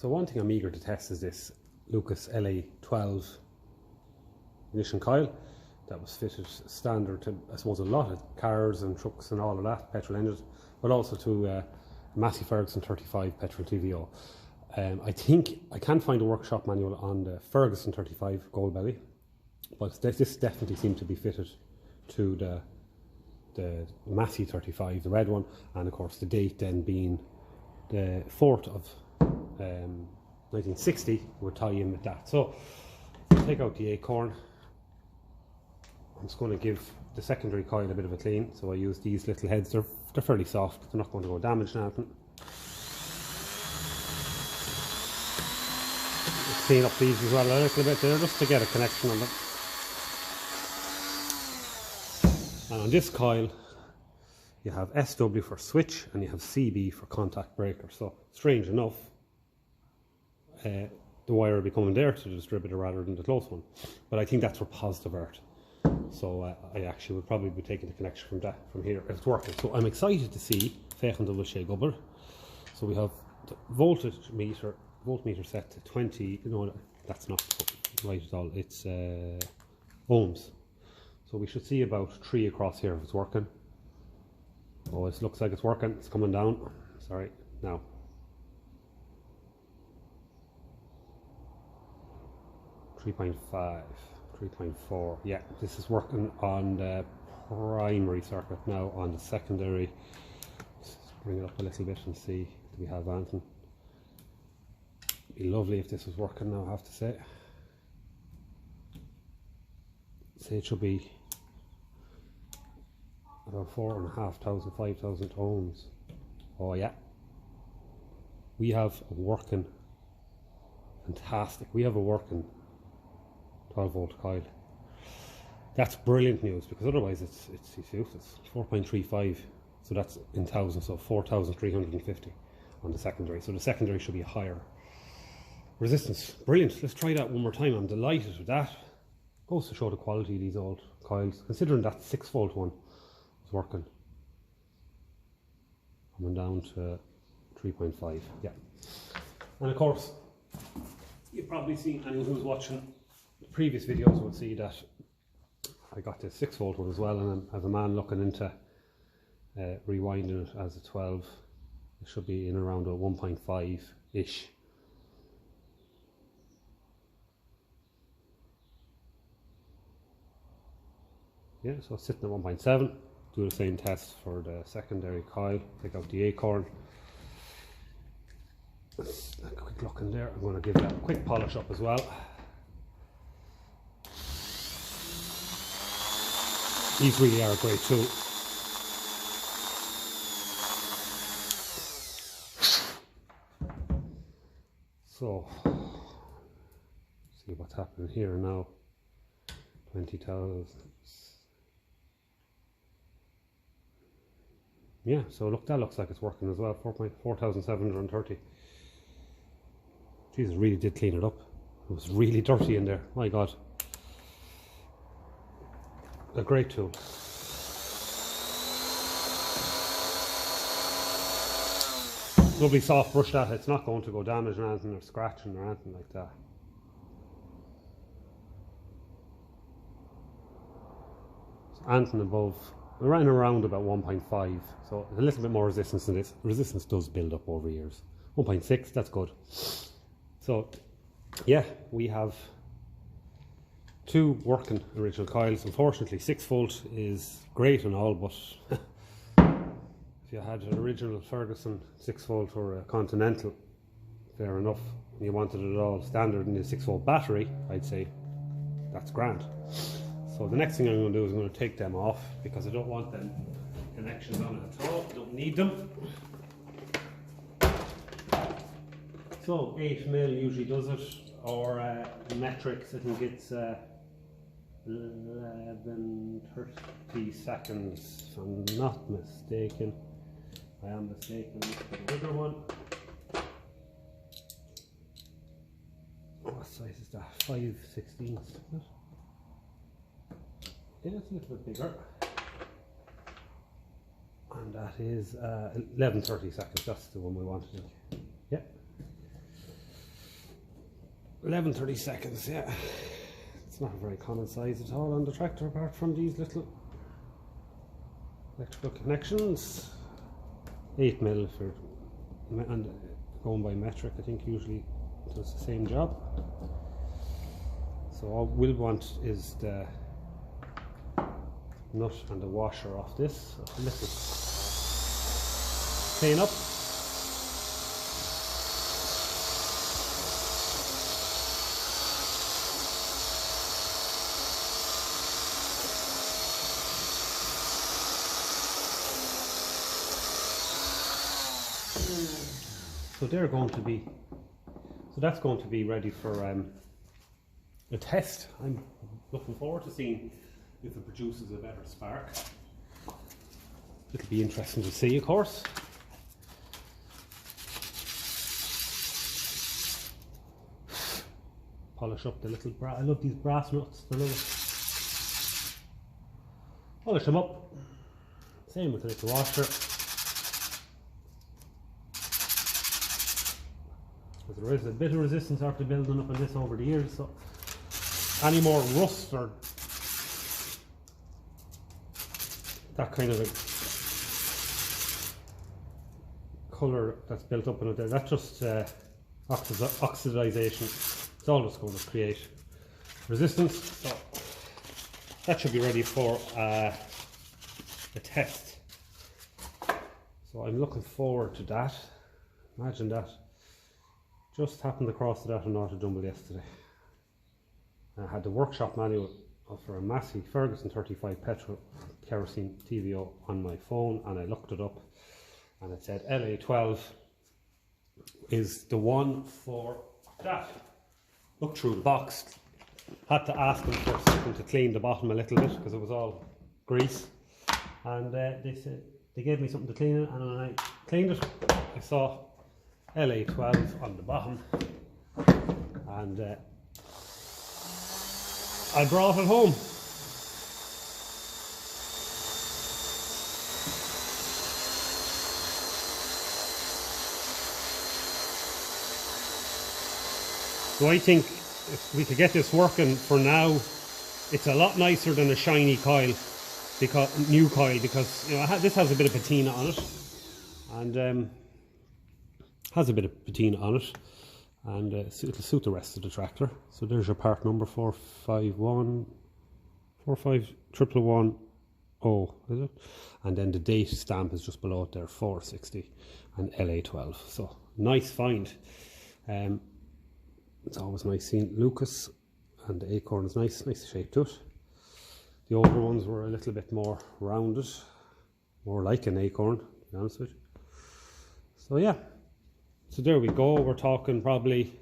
So one thing I'm eager to test is this Lucas LA12 ignition coil that was fitted standard to, I suppose, a lot of cars and trucks and all of that, petrol engines, but also to a massive Ferguson 35 Petrol TVO. I think I can't find a workshop manual on the Ferguson 35 gold belly, but this definitely seemed to be fitted to the Massey 35, the red one, and of course the date then being the 4th of 1960 would tie in with that. So take out the acorn. I'm just going to give the secondary coil a bit of a clean. So I use these little heads. They're fairly soft. They're not going to go damaged or anything. Clean up these as well a little bit there just to get a connection on them. And on this coil you have SW for switch and you have CB for contact breaker. So strange enough, the wire will be coming there to the distributor rather than the close one, but I think that's for positive earth. So I actually would probably be taking the connection from here if it's working. So I'm excited to see Fechen double shea gubber. So we have the voltmeter set to 20. No, that's not right at all. It's ohms. So we should see about 3 across here if it's working. Oh, it looks like it's working. It's coming down. Sorry, now. .5, 3.4. Yeah, this is working on the primary circuit now. On the secondary, let's bring it up a little bit and see do we have anything. It'd be lovely if this was working now, I have to say. Say it should be about 4,500, 5,000 ohms. Oh yeah, we have a working, fantastic. We have a working 12 volt coil. That's brilliant news, because otherwise it's useless. 4.35, so that's in thousands, so 4,350 on the secondary. So the secondary should be higher resistance. Brilliant. Let's try that one more time. I'm delighted with that. Goes to show the quality of these old coils, considering that 6 volt one was working. Coming down to 3.5. Yeah. And of course, you've probably seen, anyone who's watching previous videos would see that I got the 6 volt one as well, and as a man looking into rewinding it as a 12, it should be in around a 1.5 ish. Yeah, so it's sitting at 1.7. Do the same test for the secondary coil. Take out the acorn. Let's a quick look in there. I'm going to give that a quick polish up as well. These really are a great tool. So, see what's happening here now. 20,000. Yeah, so look, that looks like it's working as well. 4,730. Jesus, really did clean it up. It was really dirty in there. My God. A great tool. Lovely soft brush that. It's not going to go damaged or anything, or scratching or anything like that. So anything above, we're around about 1.5, so a little bit more resistance than this. Resistance does build up over years. 1.6, that's good. So yeah, we have 2 working original coils. Unfortunately 6 volt is great and all, but if you had an original Ferguson 6 volt or a Continental, fair enough. You wanted it all standard in the 6 volt battery, I'd say that's grand. So the next thing I'm going to do is I'm going to take them off, because I don't want them connections on it at all. I don't need them. So 8mm usually does it, or metrics, I think it's 11:30 seconds, if I'm not mistaken. I am mistaken. The bigger one. What size is that? 5/16. Yeah, it's a little bit bigger. And that is 11:30 seconds. That's the one we wanted. Yeah. 11/32, yeah. It's not a very common size at all on the tractor, apart from these little electrical connections. 8mm for, and going by metric, I think usually does the same job. So all we'll want is the nut and the washer off this. So let it clean up. So they're going to be, so that's going to be ready for a test. I'm looking forward to seeing if it produces a better spark. It'll be interesting to see, of course. Polish up the little I love these brass nuts, they're lovely. Polish them up. Same with the little washer. There is a bit of resistance after building up on this over the years, so any more rust or that kind of a colour that's built up in it there, that's just oxidization. It's all just going to create resistance. So that should be ready for a test. So I'm looking forward to that. Imagine that. Just happened across that in Auto Jumble yesterday. I had the workshop manual for a Massey Ferguson 35 petrol kerosene TVO on my phone, and I looked it up and it said LA12 is the one for that. Looked through the box, had to ask them for something to clean the bottom a little bit because it was all grease, and they said they gave me something to clean it, and when I cleaned it I saw LA12 on the bottom, and I brought it home. So I think if we could get this working for now, it's a lot nicer than a shiny coil, because new coil, because you know this has a bit of patina on it, and has a bit of patina on it, and it'll suit the rest of the tractor. So there's your part number 451110, is it? And then the date stamp is just below it there, 460 and LA12. So nice find. It's always nice seeing Lucas, and the acorn is nice shape to it. The older ones were a little bit more rounded, more like an acorn, to be honest with you. So yeah. So there we go. We're talking probably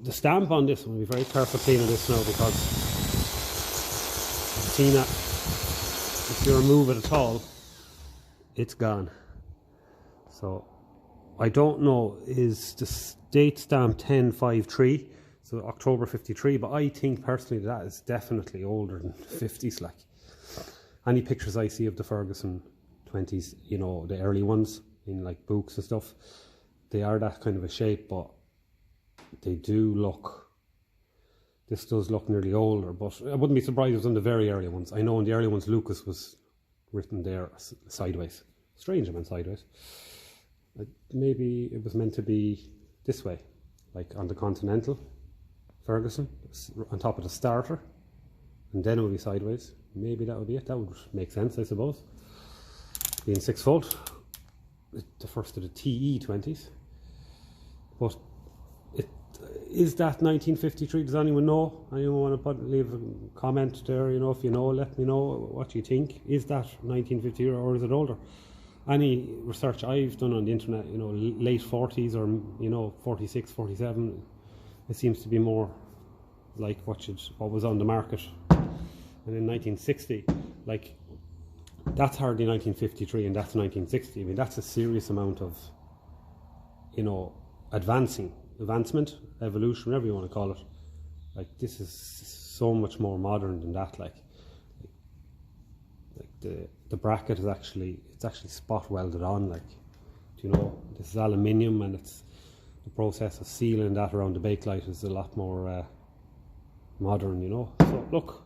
the stamp on this. I'm going to be very careful cleaning this now, because patina, if you remove it at all, it's gone. So I don't know, is the date stamp 1053, so October 53, but I think personally that is definitely older than 50s. Like any pictures I see of the Ferguson 20s, you know, the early ones in like books and stuff, they are that kind of a shape, but they do look, this does look nearly older, but I wouldn't be surprised if it was on the very early ones. I know in the early ones Lucas was written there sideways. Strange it went sideways. Maybe it was meant to be this way, like on the Continental Ferguson, on top of the starter, and then it would be sideways. Maybe that would be it. That would make sense, I suppose, being 6-volt. The first of the TE20s, but is that 1953? Does anyone know? Anyone want to leave a comment there? You know, if you know, let me know what you think. Is that 1950 or is it older? Any research I've done on the internet, you know, late 40s or you know 46, 47, it seems to be more like what was on the market. And in 1960, like, that's hardly 1953 and that's 1960. I mean, that's a serious amount of, you know, advancement, evolution, whatever you want to call it. Like, this is so much more modern than that. Like the bracket is actually, it's actually spot welded on. Like, you know, this is aluminium and it's the process of sealing that around the bakelite is a lot more modern, you know. So look,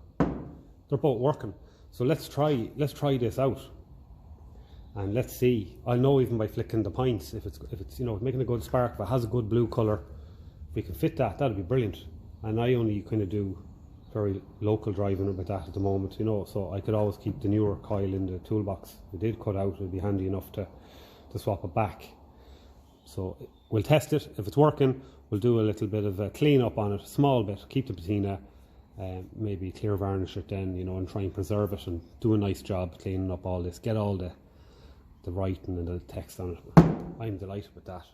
they're both working. So let's try this out, and let's see. I'll know even by flicking the points if it's you know, making a good spark, if it has a good blue colour. If we can fit that, that'd be brilliant. And I only kind of do very local driving with that at the moment, you know, so I could always keep the newer coil in the toolbox. If it did cut out, it'd be handy enough to swap it back. So we'll test it. If it's working, we'll do a little bit of a clean up on it, a small bit, keep the patina, maybe clear varnish it then, you know, and try and preserve it and do a nice job cleaning up all this, get all the writing and the text on it. I'm delighted with that.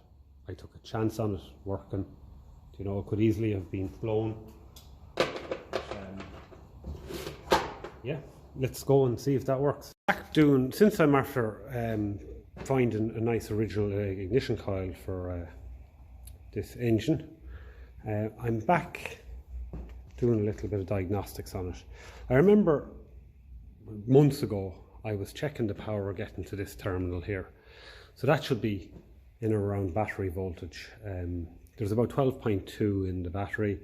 I took a chance on it working. You know, it could easily have been blown. Yeah, let's go and see if that works. Since I'm after finding a nice original ignition coil for this engine, I'm back doing a little bit of diagnostics on it. I remember months ago I was checking the power we're getting to this terminal here, so that should be in or around battery voltage. There's about 12.2 in the battery,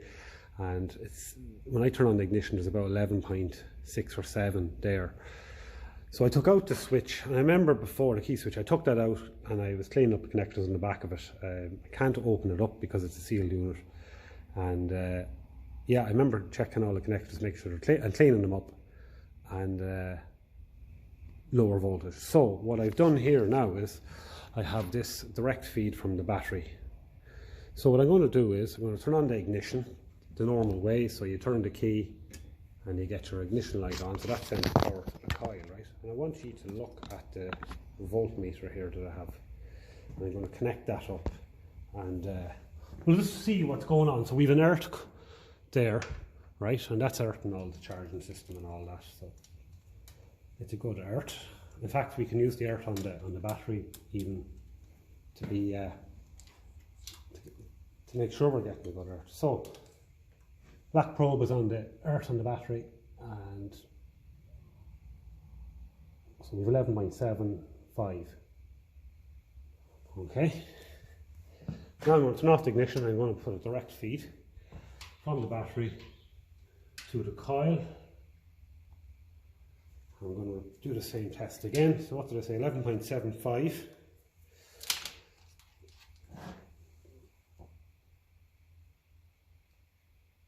and it's, when I turn on the ignition, there's about 11.6 or 7 there. So I took out the switch, and I remember before, the key switch, I took that out and I was cleaning up the connectors in the back of it. I can't open it up because it's a sealed unit, and yeah, I remember checking all the connectors, make sure they're clean, and cleaning them up, and lower voltage. So what I've done here now is I have this direct feed from the battery. So what I'm going to do is I'm going to turn on the ignition the normal way. So you turn the key and you get your ignition light on, so that sends power to the coil, right? And I want you to look at the voltmeter here that I have, and I'm going to connect that up, and we'll just see what's going on. So we've an earth there, right, and that's earthing all the charging system and all that, so it's a good earth. In fact, we can use the earth on the battery even to be to make sure we're getting a good earth. So black probe is on the earth on the battery, and so we've 11.75. Okay. Now I'm going to turn off the ignition. I'm going to put a direct feed from the battery to the coil. I'm going to do the same test again. So what did I say? 11.75.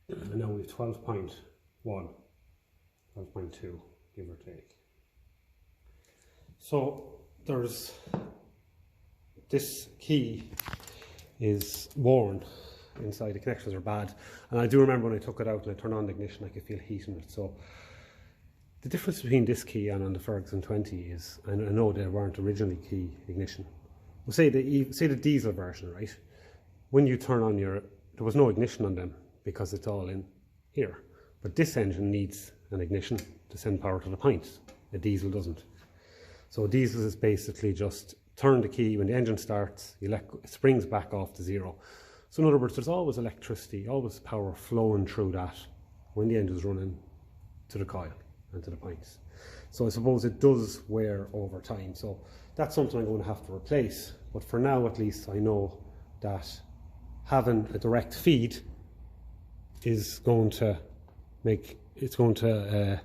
And now we have 12.1, 12.2, give or take. So there's this key is worn inside, the connections are bad, and I do remember when I took it out and I turned on the ignition, I could feel heat in it. So the difference between this key and on the Ferguson 20 is, and I know they weren't originally key ignition, well, say the diesel version, right? When you turn on there was no ignition on them because it's all in here, but this engine needs an ignition to send power to the points. A diesel doesn't. So a diesel is basically just turn the key when the engine starts, it springs back off to zero. So in other words, there's always electricity, always power flowing through that when the engine's running to the coil and to the points. So I suppose it does wear over time. So that's something I'm going to have to replace. But for now, at least, I know that having a direct feed is going to make, it's going to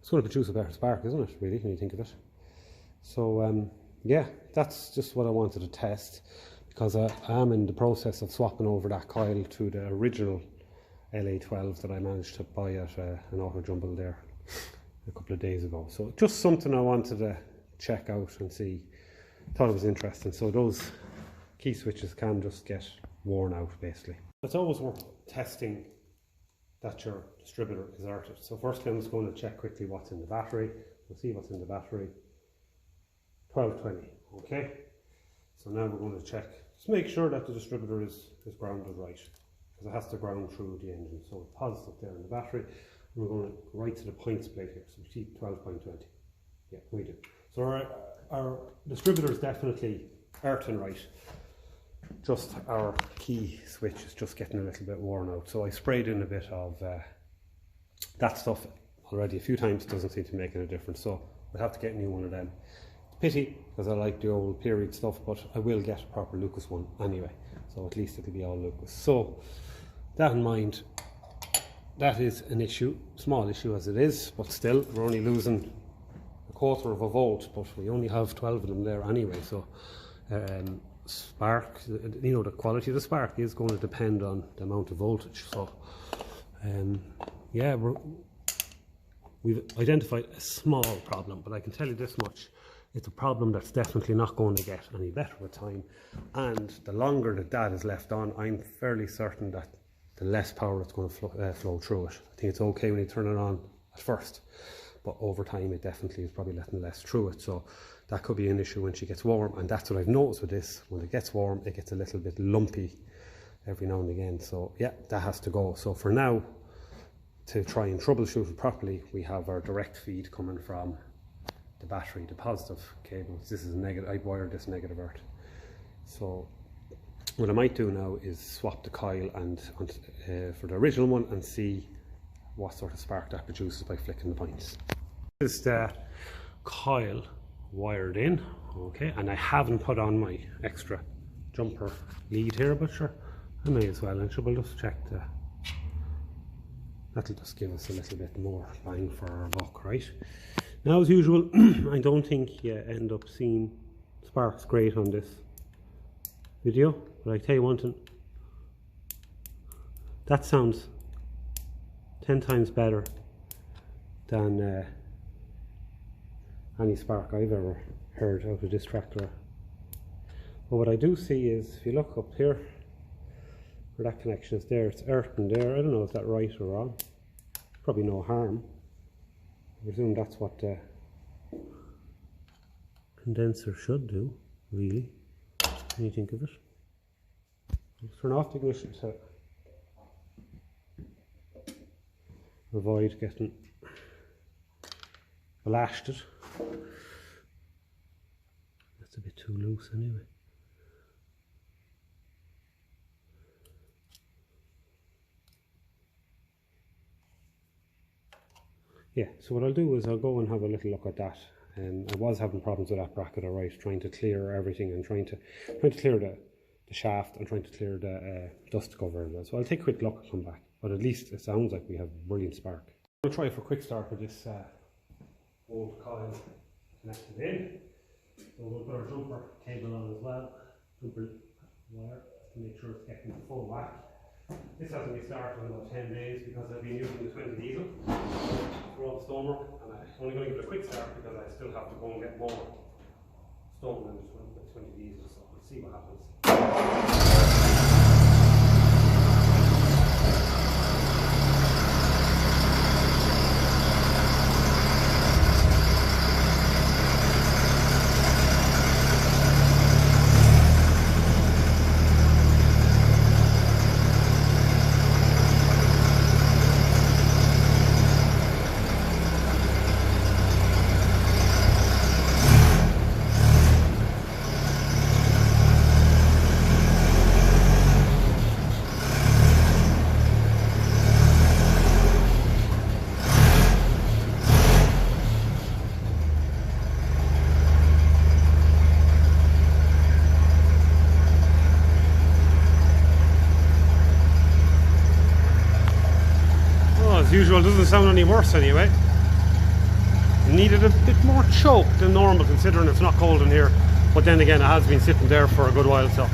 produce a better spark, isn't it, really, when you think of it? So yeah, that's just what I wanted to test, because I am in the process of swapping over that coil to the original LA12 that I managed to buy at an auto jumble there a couple of days ago. So just something I wanted to check out and see. Thought it was interesting. So those key switches can just get worn out, basically. It's always worth testing that your distributor is earthed. So first I'm just going to check quickly what's in the battery. We'll see what's in the battery. 1220, okay. So now we're going to check, just make sure that the distributor is grounded right, because it has to ground through the engine. So it's positive there in the battery. And we're going to go right to the points plate here. So we see 12.20. Yeah, we do. So our distributor is definitely earthing right. Just our key switch is just getting a little bit worn out. So I sprayed in a bit of that stuff already a few times. It doesn't seem to make a difference. So we'll have to get a new one of them. Pity, because I like the old period stuff, but I will get a proper Lucas one anyway. so at least it'll be all Lucas. So that in mind, that is an issue, small issue as it is, but still we're only losing a quarter of a volt, but we only have 12 of them there anyway. So spark, you know, the quality of the spark is going to depend on the amount of voltage. So yeah, we've identified a small problem, but I can tell you this much: it's a problem that's definitely not going to get any better with time, and the longer that is left on, I'm fairly certain that the less power it's going to flow through it. I think it's okay when you turn it on at first, but over time it definitely is probably letting less through it. So that could be an issue when she gets warm, and that's what I've noticed with this. When it gets warm, it gets a little bit lumpy every now and again. So yeah, that has to go. So for now, to try and troubleshoot it properly, we have our direct feed coming from the battery, the positive cables. This is negative. I've wired this negative earth. So what I might do now is swap the coil and for the original one, and see what sort of spark that produces by flicking the points. This is the coil wired in, okay, and I haven't put on my extra jumper lead here, but sure, I may as well, and sure, we'll just check the, that'll just give us a little bit more bang for our buck, right? Now, as usual, I don't think you end up seeing sparks great on this video, but I tell you one thing, that sounds 10 times better than any spark I've ever heard out of this tractor. But what I do see is, if you look up here where that connection is there, it's earth in there. I don't know if that's right or wrong. Probably no harm. I presume that's what the condenser should do, really. What do you think of it? Let's turn off the ignition to avoid getting blasted. That's a bit too loose anyway. Yeah, so what I'll do is I'll go and have a little look at that. I was having problems with that bracket, alright, trying to clear everything and trying to clear the shaft and trying to clear the dust cover as well. So I'll take a quick look and come back. But at least it sounds like we have brilliant spark. I'm going to try for a quick start with this old coil connected in. So we'll put our jumper cable on as well, jumper wire, to make sure it's getting the full whack. This hasn't been started in about 10 days because I've been using the 20 diesel for all the stonework, and I'm only going to give it a quick start because I still have to go and get more stone in the 20 diesel, so we'll see what happens. As usual, doesn't sound any worse anyway. Needed a bit more choke than normal considering it's not cold in here, but then again it has been sitting there for a good while, so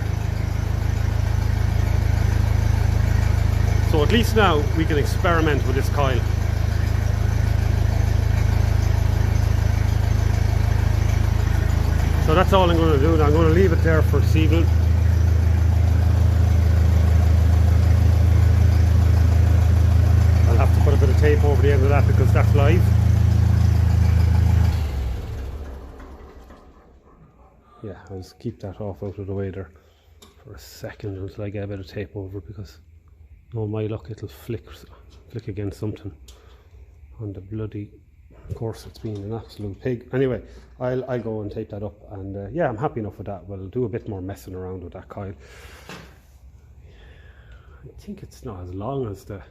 at least now we can experiment with this coil. So that's all I'm going to do now. I'm going to leave it there for this evening. I'll have to put a bit of tape over the end of that because that's live. Yeah, I'll just keep that off out of the way there for a second until I get a bit of tape over it, because oh my luck, it'll flick against something on the bloody course. It's been an absolute pig. Anyway, I'll go and tape that up, and yeah, I'm happy enough with that. We'll do a bit more messing around with that coil. I think it's not as long as the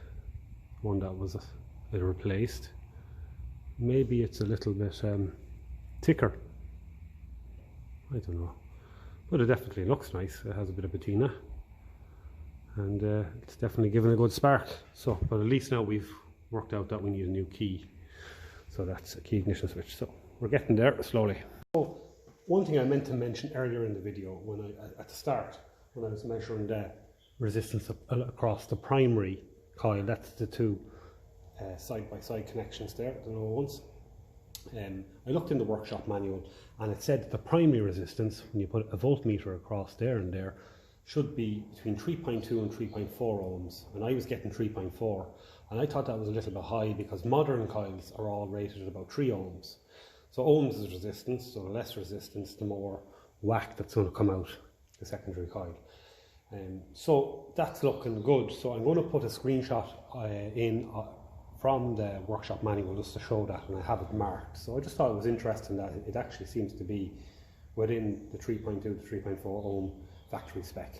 one that was replaced. Maybe it's a little bit thicker. I don't know, but it definitely looks nice. It has a bit of patina. and it's definitely given a good spark. So, but at least now we've worked out that we need a new key, so that's a key ignition switch. So we're getting there slowly. So one thing I meant to mention earlier in the video, at the start, when I was measuring the resistance across the primary coil, that's the two side-by-side connections there, the lower ones. I looked in the workshop manual and it said the primary resistance, when you put a voltmeter across there and there, should be between 3.2 and 3.4 ohms, and I was getting 3.4, and I thought that was a little bit high because modern coils are all rated at about 3 ohms. So ohms is resistance, so the less resistance, the more whack that's going to come out the secondary coil. So that's looking good. So I'm going to put a screenshot in from the workshop manual just to show that, and I have it marked. So I just thought it was interesting that it actually seems to be within the 3.2 to 3.4 ohm factory spec.